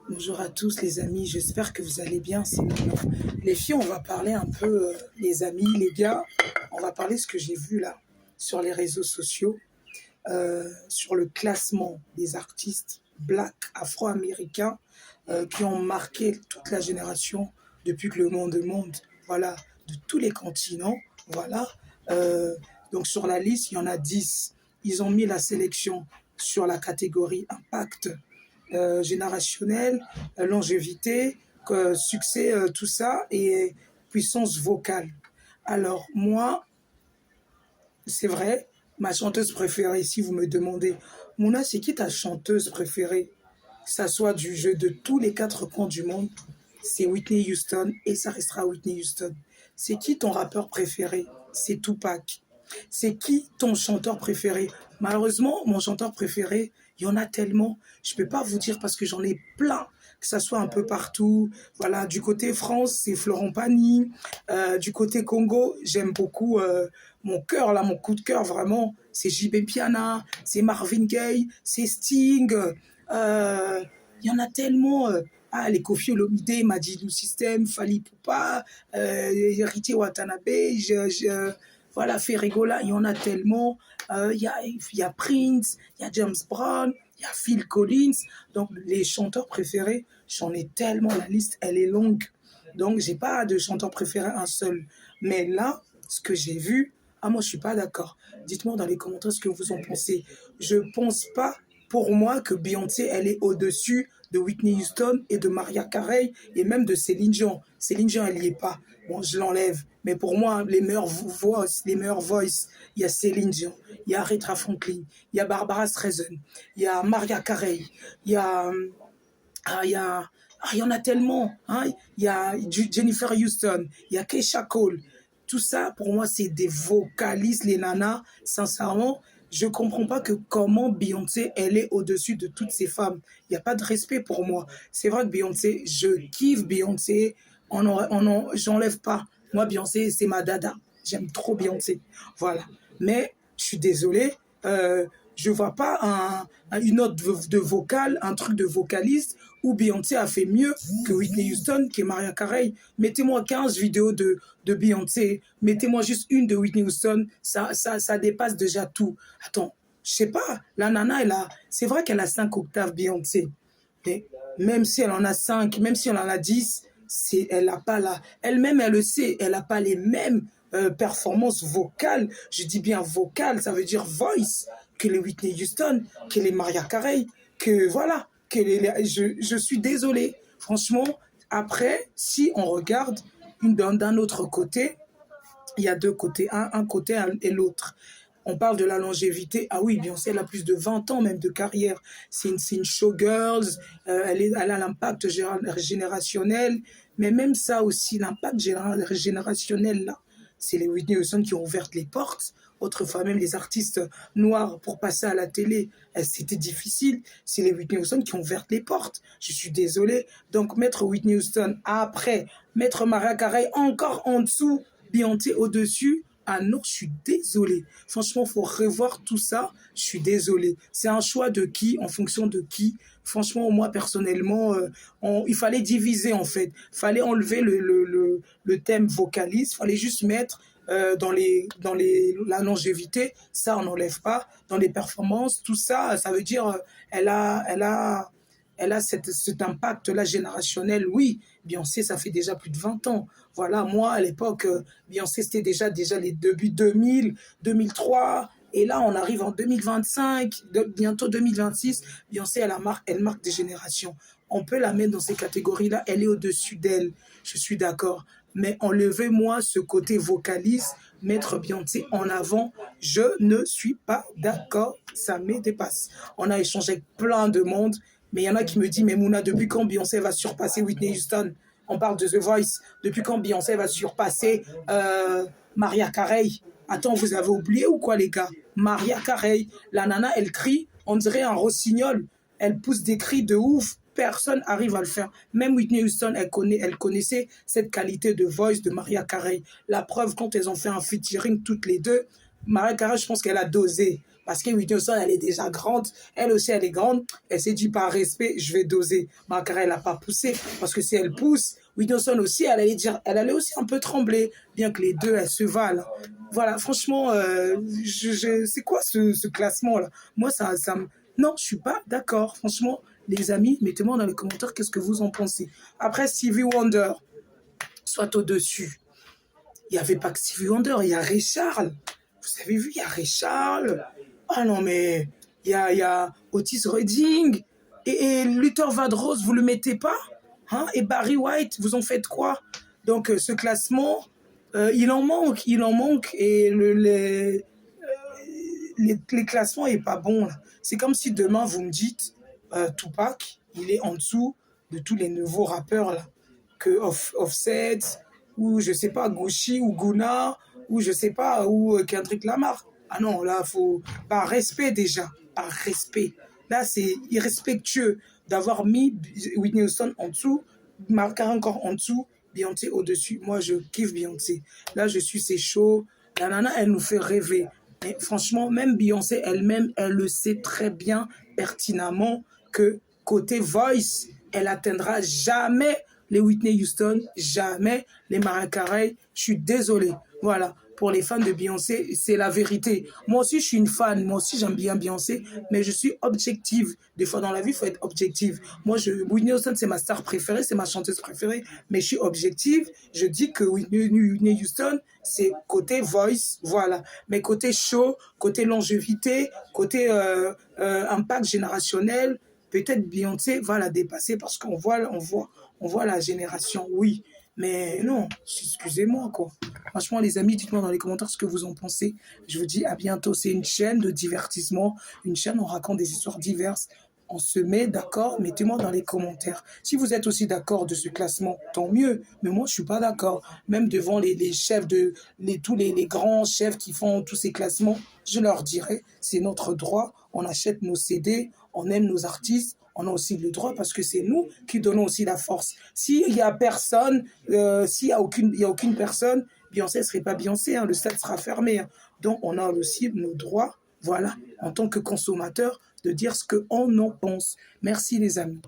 Bonjour à tous les amis, j'espère que vous allez bien. C'est Manon. Les filles, on va parler un peu, les amis, les gars, on va parler ce que j'ai vu là sur les réseaux sociaux, sur le classement des artistes black afro-américains qui ont marqué toute la génération depuis que le monde est monde, voilà, de tous les continents, voilà. Euh, donc sur la liste, il y en a 10. Ils ont mis la sélection sur la catégorie impact générationnel, longévité, succès, tout ça, et puissance vocale. Alors, moi, c'est vrai, ma chanteuse préférée, si vous me demandez, Mouna, c'est qui ta chanteuse préférée? Que ça soit du jeu de tous les quatre coins du monde, c'est Whitney Houston et ça restera Whitney Houston. C'est qui ton rappeur préféré? C'est Tupac. C'est qui ton chanteur préféré? Malheureusement, mon chanteur préféré, il y en a tellement. Je ne peux pas vous dire parce que j'en ai plein, que ça soit un peu partout. Voilà, du côté France, c'est Florent Pagny. Du côté Congo, j'aime beaucoup mon cœur, là, mon coup de cœur, vraiment. C'est JB Piana, c'est Marvin Gaye, c'est Sting. Il y en a tellement. Ah, les Koffi Olomide, Madilu System, Fally Poupa, Héritier Watanabe, voilà, Ferregola, il y en a tellement. Il y a Prince, il y a James Brown, il y a Phil Collins. Donc, les chanteurs préférés, j'en ai tellement, la liste, elle est longue. Donc, j'ai pas de chanteur préféré, un seul. Mais là, ce que j'ai vu, ah, moi, je suis pas d'accord. Dites-moi dans les commentaires ce que vous en pensez. Je pense pas, pour moi, que Beyoncé, elle est au-dessus de Whitney Houston et de Mariah Carey et même de Céline Dion. Céline Dion, elle n'y est pas. Bon, je l'enlève. Mais pour moi, les meilleures voices, il y a Céline Dion, il y a Aretha Franklin, il y a Barbara Streisand, il y a Mariah Carey, il y a, il y a, il y en a tellement. Hein. Il y a Jennifer Houston, il y a Keisha Cole. Tout ça, pour moi, c'est des vocalistes, les nanas. Sincèrement, je ne comprends pas que comment Beyoncé, elle est au-dessus de toutes ces femmes. Il n'y a pas de respect pour moi. C'est vrai que Beyoncé, je kiffe Beyoncé. J'enlève pas. Moi, Beyoncé, c'est ma dada. J'aime trop Beyoncé. Voilà. Mais, je suis désolée, je ne vois pas une note de vocale, un truc de vocaliste où Beyoncé a fait mieux que Whitney Houston, que Mariah Carey. Mettez-moi 15 vidéos de Beyoncé, mettez-moi juste une de Whitney Houston, ça dépasse déjà tout. Attends, je sais pas, la nana, c'est vrai qu'elle a 5 octaves Beyoncé, mais même si elle en a 5, même si elle en a 10, elle n'a pas elle-même, elle le sait, elle n'a pas les mêmes performances vocales. Je dis bien vocales, ça veut dire voice, que les Whitney Houston, que les Mariah Carey, que voilà, je suis désolé. Franchement, après, si on regarde d'un autre côté, il y a deux côtés, un côté et l'autre. On parle de la longévité. Ah oui, Beyoncé, elle a plus de 20 ans même de carrière. C'est une showgirl, elle a l'impact générationnel, mais même ça aussi, l'impact générationnel, là, c'est les Whitney Houston qui ont ouvert les portes. Autrefois, même les artistes noirs, pour passer à la télé, c'était difficile. C'est les Whitney Houston qui ont ouvert les portes. Je suis désolée. Donc, mettre Whitney Houston après, mettre Mariah Carey encore en dessous, Beyoncé au-dessus, ah non, je suis désolée. Franchement, il faut revoir tout ça. Je suis désolée. C'est un choix de qui, en fonction de qui. Franchement, moi, personnellement, il fallait diviser, en fait. Il fallait enlever le thème vocaliste. Il fallait juste mettre la longévité. Ça, on n'enlève pas. Dans les performances, tout ça, ça veut dire, elle a cet impact-là générationnel. Oui, Beyoncé, ça fait déjà plus de 20 ans. Voilà, moi, à l'époque, Beyoncé, c'était déjà les débuts 2000, 2003. Et là, on arrive en 2025, bientôt 2026. Beyoncé, elle marque des générations. On peut la mettre dans ces catégories-là. Elle est au-dessus d'elle. Je suis d'accord. Mais enlevez-moi ce côté vocaliste, mettre Beyoncé en avant. Je ne suis pas d'accord. Ça me dépasse. On a échangé avec plein de monde. Mais il y en a qui me disent, mais Mouna, depuis quand Beyoncé va surpasser Whitney Houston? On parle de The Voice. Depuis quand Beyoncé va surpasser Mariah Carey? Attends, vous avez oublié ou quoi, les gars? Mariah Carey, la nana, elle crie, on dirait un rossignol. Elle pousse des cris de ouf. Personne arrive à le faire. Même Whitney Houston, elle connaissait cette qualité de voice de Mariah Carey. La preuve, quand elles ont fait un featuring toutes les deux, Mariah Carey, je pense qu'elle a dosé. Parce que Whitney Houston, elle est déjà grande. Elle aussi, elle est grande. Elle s'est dit, par respect, je vais doser. Mariah Carey, elle n'a pas poussé. Parce que si elle pousse, Whitney Houston aussi, elle allait aussi un peu trembler. Bien que les deux, elles se valent. Voilà, franchement, c'est quoi ce classement-là? Moi, ça me... Non, je suis pas d'accord. Franchement, les amis, mettez-moi dans les commentaires qu'est-ce que vous en pensez. Après, Stevie Wonder, soit au-dessus. Il n'y avait pas que Stevie Wonder, il y a Ray Charles. Vous avez vu, il y a Ray Charles. Ah non, mais il y a Otis Redding. Et Luther Vandross, vous ne le mettez pas, hein? Et Barry White, vous en faites quoi? Donc, ce classement, il en manque, il en manque. Et les classements n'est pas bon. C'est comme si demain, vous me dites, Tupac, il est en dessous de tous les nouveaux rappeurs là, que Offset, ou je sais pas, Gucci ou Guna, ou je sais pas, ou Kendrick Lamar. Ah non, là, faut par respect déjà, par respect. Là, c'est irrespectueux d'avoir mis Whitney Houston en dessous, Mariah Carey encore en dessous, Beyoncé au-dessus. Moi, je kiffe Beyoncé. Là, je suis c'est chaud. La nana, elle nous fait rêver. Et franchement, même Beyoncé elle-même, elle le sait très bien, pertinemment, que côté voice, elle atteindra jamais les Whitney Houston, jamais les Mariah Carey. Je suis désolé. Voilà, pour les fans de Beyoncé, c'est la vérité. Moi aussi, je suis une fan. Moi aussi, j'aime bien Beyoncé, mais je suis objective. Des fois, dans la vie, il faut être objective. Moi, Whitney Houston, c'est ma star préférée, c'est ma chanteuse préférée, mais je suis objective. Je dis que Whitney Houston, c'est côté voice, voilà. Mais côté show, côté longévité, côté impact générationnel, peut-être Beyoncé va la dépasser parce on voit la génération, oui. Mais non, excusez-moi, quoi. Franchement, les amis, dites-moi dans les commentaires ce que vous en pensez. Je vous dis à bientôt. C'est une chaîne de divertissement, une chaîne où on raconte des histoires diverses. On se met d'accord, mettez-moi dans les commentaires. Si vous êtes aussi d'accord de ce classement, tant mieux. Mais moi, je suis pas d'accord. Même devant les chefs tous les grands chefs qui font tous ces classements, je leur dirai, c'est notre droit. On achète nos CD, on aime nos artistes, on a aussi le droit parce que c'est nous qui donnons aussi la force. S'il y a personne, s'il y a aucune personne, Beyoncé ne serait pas Beyoncé, hein, le stade sera fermé. Hein. Donc, on a aussi nos droits, voilà, en tant que consommateur, de dire ce qu'on en pense. Merci les amis.